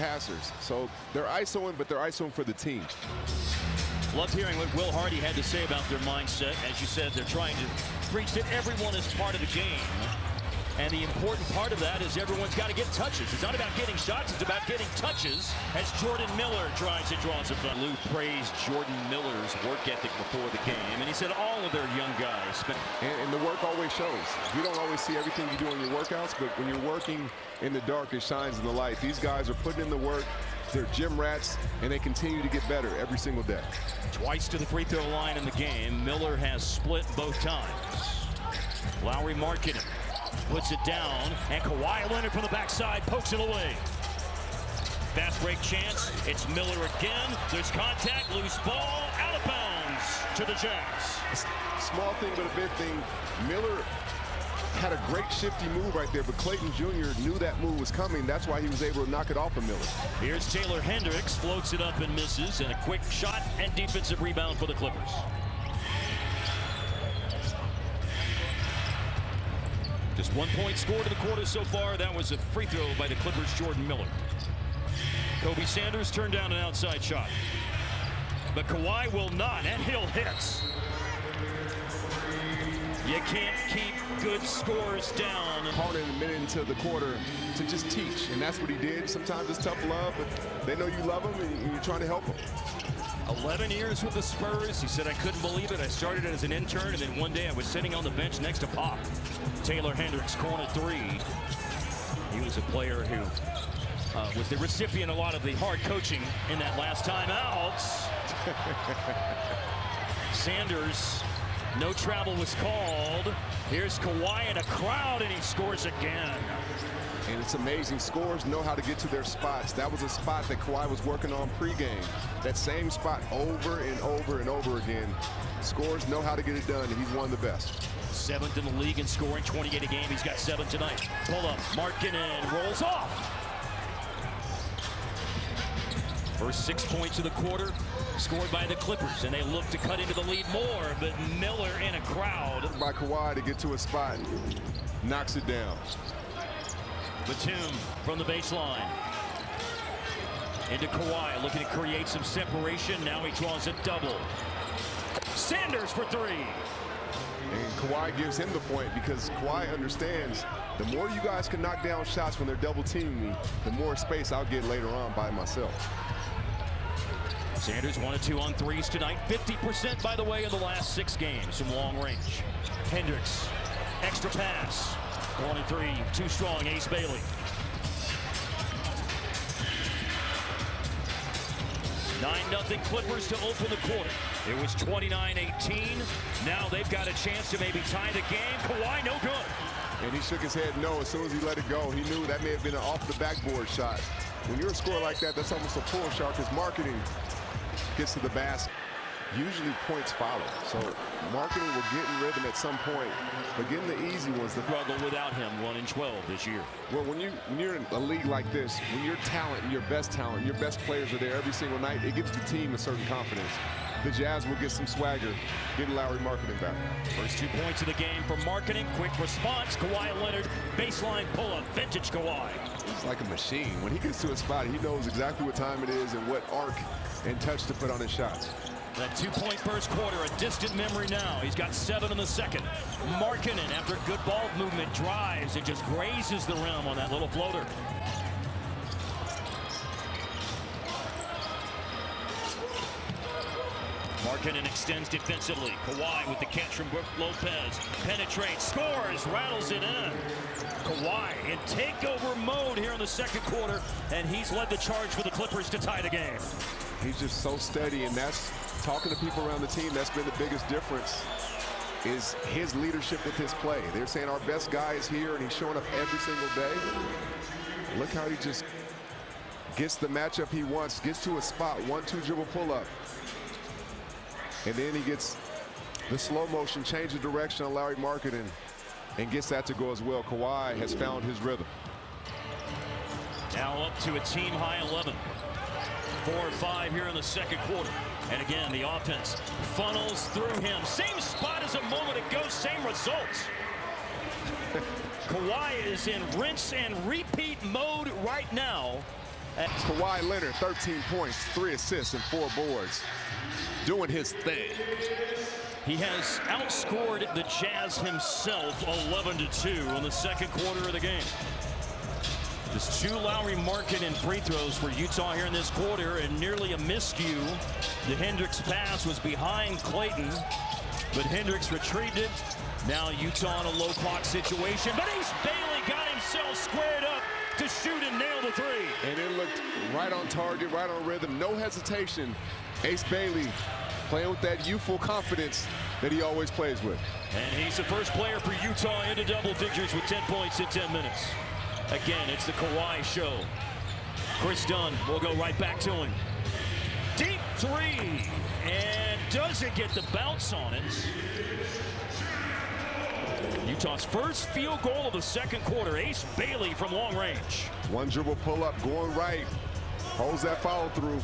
passers. So they're ISOing, but they're ISOing for the team. Loved hearing what Will Hardy had to say about their mindset. As you said, they're trying to preach that everyone is part of the game. And the important part of that is everyone's got to get touches. It's not about getting shots, it's about getting touches as Jordan Miller tries to draw some fun. Lou praised Jordan Miller's work ethic before the game, and he said all of their young guys. And the work always shows. You don't always see everything you do in your workouts, but when you're working in the dark, it shines in the light. These guys are putting in the work. They're gym rats, and they continue to get better every single day. Twice to the free throw line in the game. Miller has split both times. Lauri Markkanen puts it down, and Kawhi Leonard from the backside pokes it away. Fast break chance. It's Miller again. There's contact, loose ball, out of bounds to the Jazz. Small thing, but a big thing. Miller had a great shifty move right there, but Clayton Jr. knew that move was coming. That's why he was able to knock it off of Miller. Here's Taylor Hendricks, floats it up and misses, and a quick shot and defensive rebound for the Clippers. Just 1 point scored in the quarter so far. That was a free throw by the Clippers' Jordan Miller. Kobe Sanders turned down an outside shot. But Kawhi will not, and he'll hit. You can't keep good scores down. Harder in a minute into the quarter to just teach, and that's what he did. Sometimes it's tough love, but they know you love them, and you're trying to help them. 11 years with the Spurs. He said, I couldn't believe it. I started as an intern, and then one day I was sitting on the bench next to Pop. Taylor Hendricks, corner three. He was a player who was the recipient of a lot of the hard coaching in that last time out. Sanders, no travel was called. Here's Kawhi in a crowd, and he scores again. And it's amazing. Scores know how to get to their spots. That was a spot that Kawhi was working on pregame. That same spot over and over and over again. Scores know how to get it done, and he's one of the best. 7th in the league in scoring, 28 a game. He's got 7 tonight. Pull up, Markkanen rolls off. First 6 points of the quarter scored by the Clippers, and they look to cut into the lead more, but Miller in a crowd. By Kawhi to get to a spot, knocks it down. Batum from the baseline. Into Kawhi, looking to create some separation. Now he draws a double. Sanders for three. And Kawhi gives him the point because Kawhi understands the more you guys can knock down shots when they're double teaming me, the more space I'll get later on by myself. Sanders 1 of 2 on threes tonight. 50%, by the way, in the last 6 games from long range. Hendricks, extra pass. 1 and 3, too strong, Ace Bailey. 9-0 Clippers to open the quarter. It was 29-18. Now they've got a chance to maybe tie the game. Kawhi, no good. And he shook his head no as soon as he let it go. He knew that may have been an off the backboard shot. When you're a scorer like that, that's almost a pull shot because Markkanen gets to the basket. Usually points follow. So Markkanen will get in rhythm at some point, but getting the easy ones. The struggle without him, 1 and 12 this year. Well, when you're in a league like this, when your talent, your best players are there every single night, it gives the team a certain confidence. The Jazz will get some swagger, getting Lauri Markkanen back. First 2 points of the game for Markkanen. Quick response. Kawhi Leonard, baseline pull-up, vintage Kawhi. He's like a machine. When he gets to a spot, he knows exactly what time it is and what arc and touch to put on his shots. That 2-point first quarter, a distant memory now. He's got 7 in the second. Markkanen, after good ball movement, drives and just grazes the rim on that little floater. Markkanen extends defensively. Kawhi with the catch from Brook Lopez. Penetrates, scores, rattles it in. Kawhi in takeover mode here in the second quarter, and he's led the charge for the Clippers to tie the game. He's just so steady, and that's talking to people around the team. That's been the biggest difference, is his leadership with his play. They're saying our best guy is here, and he's showing up every single day. Look how he just gets the matchup he wants, gets to a spot, 1-2 dribble pull-up. And then he gets the slow motion, change of direction on Lauri Markkanen, and gets that to go as well. Kawhi has found his rhythm. Now up to a team high 11. 4 or 5 here in the second quarter. And again, the offense funnels through him. Same spot as a moment ago, same results. Kawhi is in rinse and repeat mode right now. Kawhi Leonard, 13 points, 3 assists, and 4 boards. Doing his thing. He has outscored the Jazz himself 11-2 in the second quarter of the game. Just 2 Lowry Markkanen free throws for Utah here in this quarter, and nearly a miscue. The Hendricks pass was behind Clayton, but Hendricks retrieved it. Now Utah in a low clock situation, but Ace Bailey got himself squared up to shoot and nail the 3. And it looked right on target, right on rhythm, no hesitation. Ace Bailey playing with that youthful confidence that he always plays with. And he's the first player for Utah into double figures with 10 points in 10 minutes. Again, it's the Kawhi show. Chris Dunn will go right back to him. Deep 3, and doesn't get the bounce on it. Utah's first field goal of the second quarter. Ace Bailey from long range. 1 dribble pull up, going right, holds that follow through.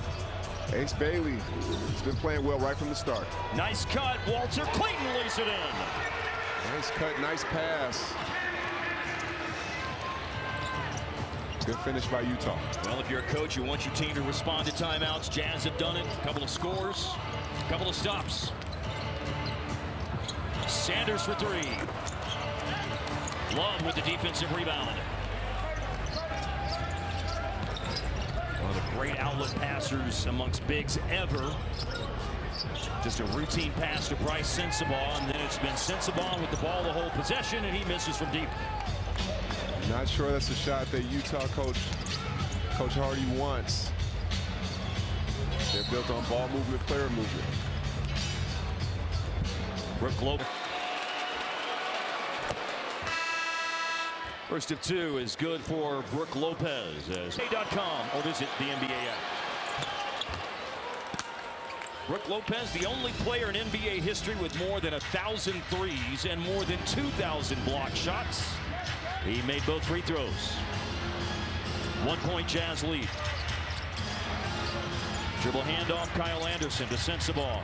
Ace Bailey has been playing well right from the start. Nice cut, Walter. Clayton lays it in. Nice cut, nice pass. Good finish by Utah. Well, if you're a coach, you want your team to respond to timeouts. Jazz have done it. A couple of scores, a couple of stops. Sanders for 3. Love with the defensive rebound. One of the great outlet passers amongst bigs ever. Just a routine pass to Bryce Sensabaugh, and then it's been Sensabaugh with the ball the whole possession, and he misses from deep. Not sure that's a shot that Utah coach Hardy wants. They're built on ball movement, player movement. Brook Lopez. First of 2 is good for Brook Lopez. NBA.com or visit the NBA app. Brook Lopez, the only player in NBA history with more than 1,000 threes and more than 2,000 block shots. He made both free throws. 1-point Jazz lead. Dribble handoff, Kyle Anderson to Sensabaugh.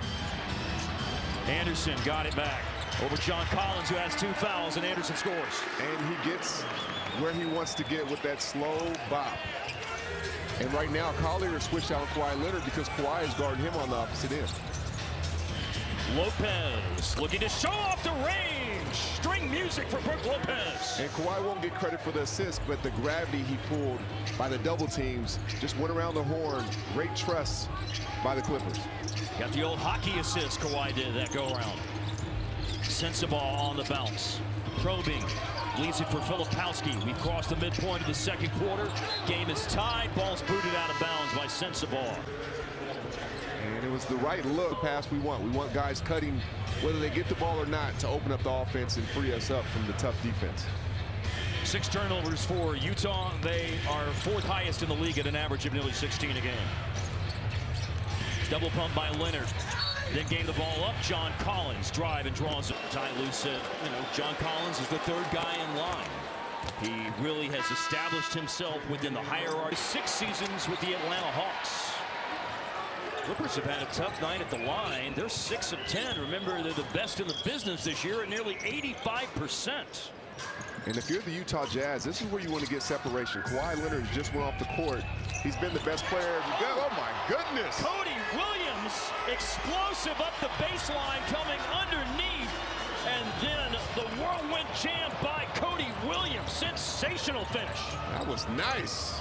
Anderson got it back over John Collins, who has 2 fouls, and Anderson scores. And he gets where he wants to get with that slow bop. And right now, Collier switched out Kawhi Leonard because Kawhi is guarding him on the opposite end. Lopez looking to show off the range. String music for Brook Lopez. And Kawhi won't get credit for the assist, but the gravity he pulled by the double teams just went around the horn. Great trust by the Clippers. Got the old hockey assist Kawhi did that go around. Sensabaugh on the bounce. Probing. Leaves it for Filipowski. We've crossed the midpoint of the second quarter. Game is tied. Ball's booted out of bounds by Sensabaugh. And it was the right look pass we want. We want guys cutting, whether they get the ball or not, to open up the offense and free us up from the tough defense. 6 turnovers for Utah. They are 4th highest in the league at an average of nearly 16 a game. Double pump by Leonard. Then gave the ball up. John Collins drive and draws it. Ty Lue said, John Collins is the 3rd guy in line. He really has established himself within the hierarchy. 6 seasons with the Atlanta Hawks. Clippers have had a tough night at the line. They're 6 of 10. Remember, they're the best in the business this year at nearly 85%. And if you're the Utah Jazz, this is where you want to get separation. Kawhi Leonard just went off the court. He's been the best player. Oh, my goodness. Cody Williams, explosive up the baseline, coming underneath. And then the whirlwind jam by Cody Williams. Sensational finish. That was nice.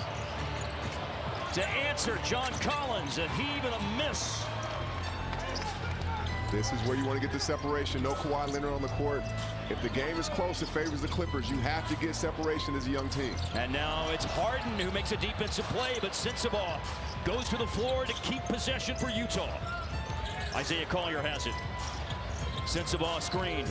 To answer John Collins, a heave and a miss. This is where you want to get the separation. No Kawhi Leonard on the court. If the game is close, it favors the Clippers. You have to get separation as a young team. And now it's Harden who makes a defensive play, but Sensabaugh goes to the floor to keep possession for Utah. Isaiah Collier has it. Sensabaugh screen.